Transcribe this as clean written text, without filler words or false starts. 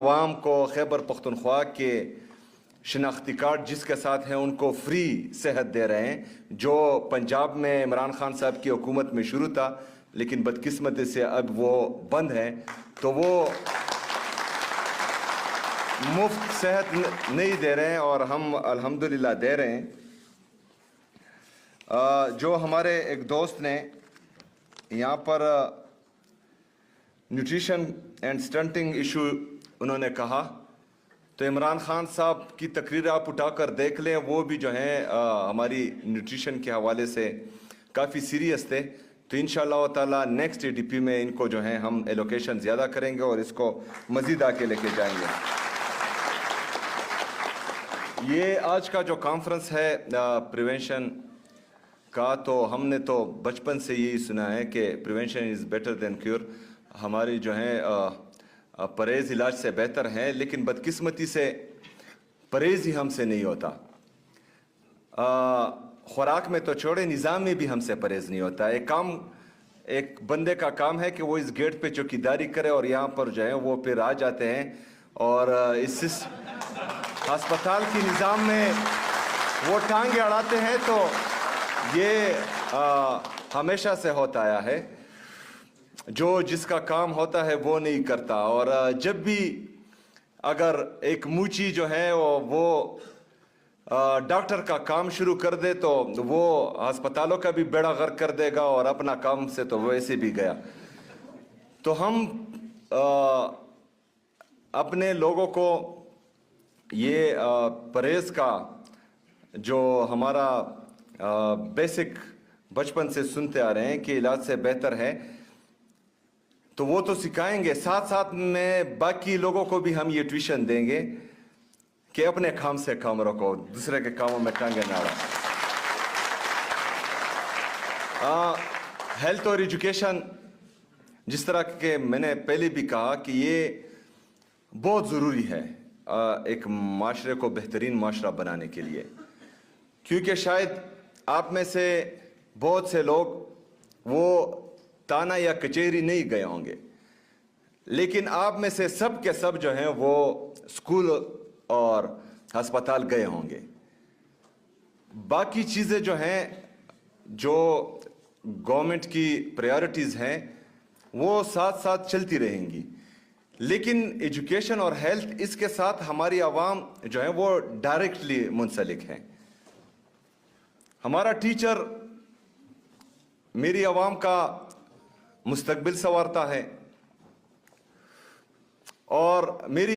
عوام کو خیبر پختونخوا کے شناختی کارڈ جس کے ساتھ ہیں ان کو فری صحت دے رہے ہیں، جو پنجاب میں عمران خان صاحب کی حکومت میں شروع تھا لیکن بدقسمتی سے اب وہ بند ہے، تو وہ مفت صحت نہیں دے رہے ہیں اور ہم الحمدللہ دے رہے ہیں۔ جو ہمارے ایک دوست نے یہاں پر نیوٹریشن اینڈ سٹنٹنگ ایشو انہوں نے کہا، تو عمران خان صاحب کی تقریر آپ اٹھا کر دیکھ لیں، وہ بھی جو ہیں ہماری نیوٹریشن کے حوالے سے کافی سیریس تھے، تو انشاءاللہ تعالیٰ نیکسٹ ای ڈی پی میں ان کو جو ہیں ہم ایلوکیشن زیادہ کریں گے اور اس کو مزید آگے لے کے جائیں گے۔ یہ آج کا جو کانفرنس ہے پریونشن کا، تو ہم نے تو بچپن سے یہی سنا ہے کہ prevention is better than cure, ہماری جو ہیں پرہیز علاج سے بہتر ہے، لیکن بدقسمتی سے پرہیز ہی ہم سے نہیں ہوتا۔ خوراک میں تو چھوڑے، نظام میں بھی ہم سے پرہیز نہیں ہوتا۔ ایک بندے کا کام ہے کہ وہ اس گیٹ پہ چوکیداری کرے اور یہاں پر جو ہے وہ پھر آ جاتے ہیں اور اس ہسپتال کی نظام میں وہ ٹانگیں اڑاتے ہیں، تو یہ ہمیشہ سے ہوتا آیا ہے۔ جو جس کا کام ہوتا ہے وہ نہیں کرتا، اور جب بھی اگر ایک موچی جو ہے وہ ڈاکٹر کا کام شروع کر دے تو وہ ہسپتالوں کا بھی بیڑا غرق کر دے گا اور اپنا کام سے تو ویسے بھی گیا۔ تو ہم اپنے لوگوں کو یہ پرہیز کا جو ہمارا بیسک بچپن سے سنتے آ رہے ہیں کہ علاج سے بہتر ہے، تو وہ تو سکھائیں گے، ساتھ ساتھ میں باقی لوگوں کو بھی ہم یہ ٹیوشن دیں گے کہ اپنے کام سے کام رکھو، دوسرے کے کاموں میں ٹانگیں نہ اڑاؤ۔ ہیلتھ اور ایجوکیشن، جس طرح کہ میں نے پہلے بھی کہا کہ یہ بہت ضروری ہے ایک معاشرے کو بہترین معاشرہ بنانے کے لیے، کیونکہ شاید آپ میں سے بہت سے لوگ وہ تانا یا کچہری نہیں گئے ہوں گے، لیکن آپ میں سے سب کے سب جو ہیں وہ اسکول اور ہسپتال گئے ہوں گے۔ باقی چیزیں جو ہیں، جو گورنمنٹ کی پریارٹیز ہیں، وہ ساتھ ساتھ چلتی رہیں گی، لیکن ایجوکیشن اور ہیلتھ اس کے ساتھ ہماری عوام جو ہیں وہ ڈائریکٹلی منسلک ہیں۔ ہمارا ٹیچر میری عوام کا مستقبل سنوارتا ہے، اور میری